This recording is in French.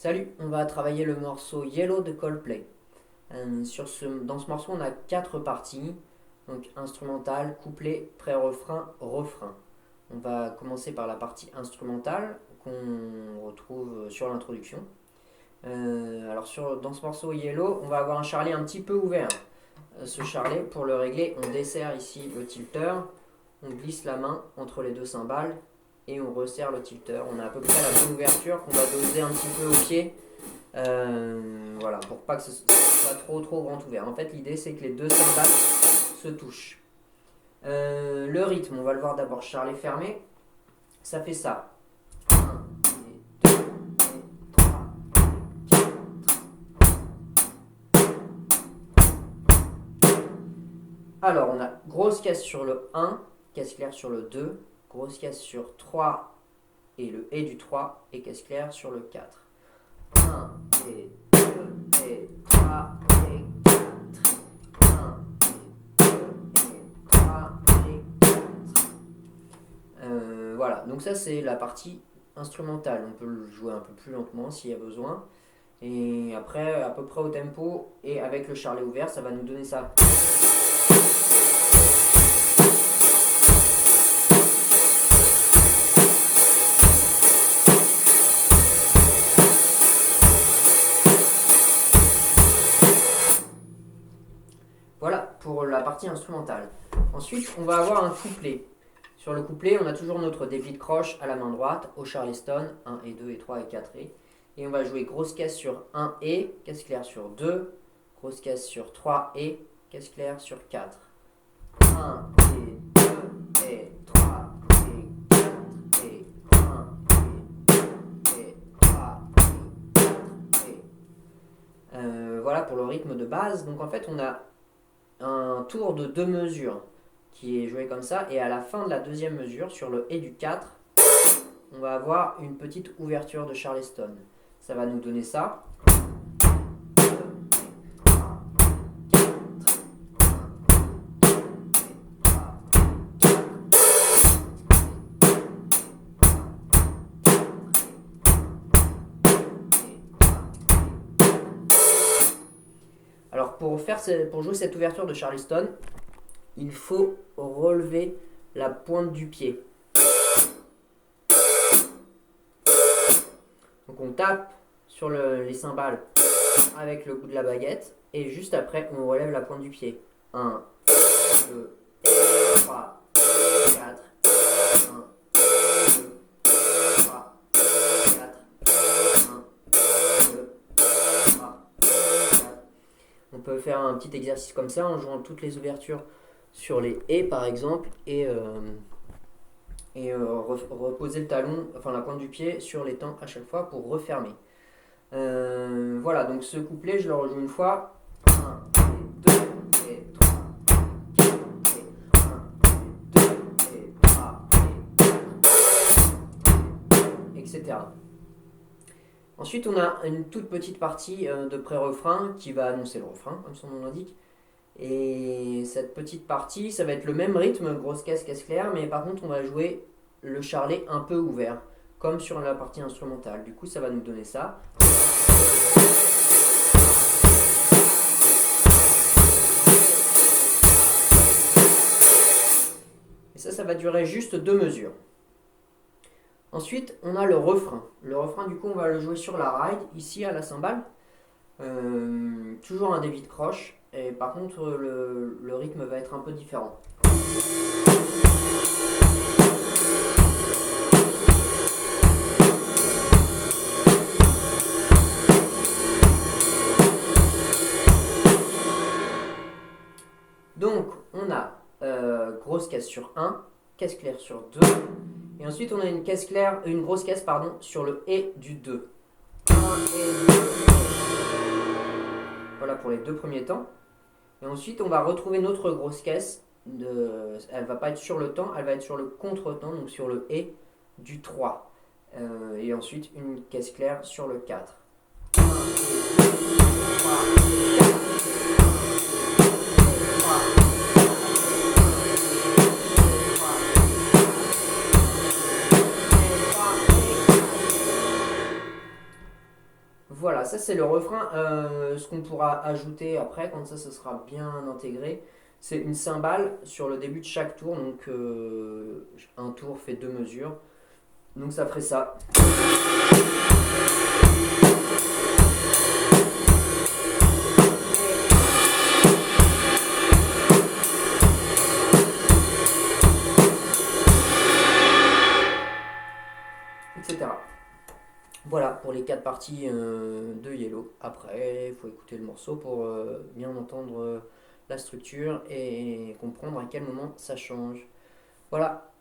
Salut, on va travailler le morceau Yellow de Coldplay. Dans ce morceau, on a 4 parties, donc instrumental, couplet, pré-refrain, refrain. On va commencer par la partie instrumentale qu'on retrouve sur l'introduction. Dans ce morceau Yellow, on va avoir un charlet un petit peu ouvert. Ce charlet, pour le régler, on desserre ici le tilter, on glisse la main entre les deux cymbales et on resserre le tilter. On a à peu près la bonne ouverture qu'on va doser un petit peu au pied. Voilà, pour pas que ce soit trop grand ouvert. En fait, l'idée c'est que les deux cymbales se touchent. Le rythme, on va le voir d'abord charlet fermé. Ça fait ça. 1, 2, 3, 4. Alors, on a grosse caisse sur le 1, caisse claire sur le 2, grosse caisse sur 3 et le et du 3 et caisse claire sur le 4. 1 et 2 et 3 et 4. 1 et 2 et 3 et 4. Voilà, donc ça c'est la partie instrumentale. On peut le jouer un peu plus lentement s'il y a besoin. Et après, à peu près au tempo et avec le charlet ouvert, ça va nous donner ça. Voilà pour la partie instrumentale. Ensuite, on va avoir un couplet. Sur le couplet, on a toujours notre débit de croche à la main droite, au charleston, 1 et 2 et 3 et 4 et. Et on va jouer grosse caisse sur 1 et, caisse claire sur 2, grosse caisse sur 3 et, caisse claire sur 4. 1 et 2 et 3 et 4 et 1 et 2 et 3 et 4 et. Voilà pour le rythme de base. Donc en fait, on a un tour de 2 mesures qui est joué comme ça, et à la fin de la deuxième mesure, sur le et du 4, on va avoir une petite ouverture de charleston. Ça va nous donner ça. Alors pour jouer cette ouverture de charleston, il faut relever la pointe du pied. Donc on tape sur les cymbales avec le bout de la baguette et juste après on relève la pointe du pied. 1, 2, 3, 4, 1, 2, 3, 4, 1, 2, 3, 4. On peut faire un petit exercice comme ça en jouant toutes les ouvertures sur les et par exemple et reposer le talon, enfin la pointe du pied sur les temps à chaque fois pour refermer. Voilà, donc ce couplet je le rejoue une fois. 1 et 2 et 3 et 4 et 1 et 2 et 3 et 4 etc. Ensuite on a une toute petite partie de pré-refrain qui va annoncer le refrain comme son nom l'indique. Et cette petite partie, ça va être le même rythme, grosse caisse, caisse claire, mais par contre on va jouer le charlet un peu ouvert, comme sur la partie instrumentale. Du coup ça va nous donner ça. Et ça va durer juste 2 mesures. Ensuite on a le refrain. Le refrain du coup on va le jouer sur la ride, ici à la cymbale. Toujours un débit de croche. Et par contre, le rythme va être un peu différent. Donc, on a grosse caisse sur 1, caisse claire sur 2, et ensuite on a une grosse caisse sur le et du 2. 1 et 2. Voilà pour les 2 premiers temps. Et ensuite, on va retrouver notre grosse caisse. Elle ne va pas être sur le temps, elle va être sur le contre-temps, donc sur le et du 3. Et ensuite, une caisse claire sur le 4. 1, 2, 3, 4. Voilà, ça c'est le refrain. Ce qu'on pourra ajouter après, quand ça sera bien intégré, c'est une cymbale sur le début de chaque tour. Donc un tour fait deux mesures. Donc ça ferait ça. Etc. Voilà pour les quatre parties de Yellow. Après, il faut écouter le morceau pour bien entendre la structure et comprendre à quel moment ça change. Voilà,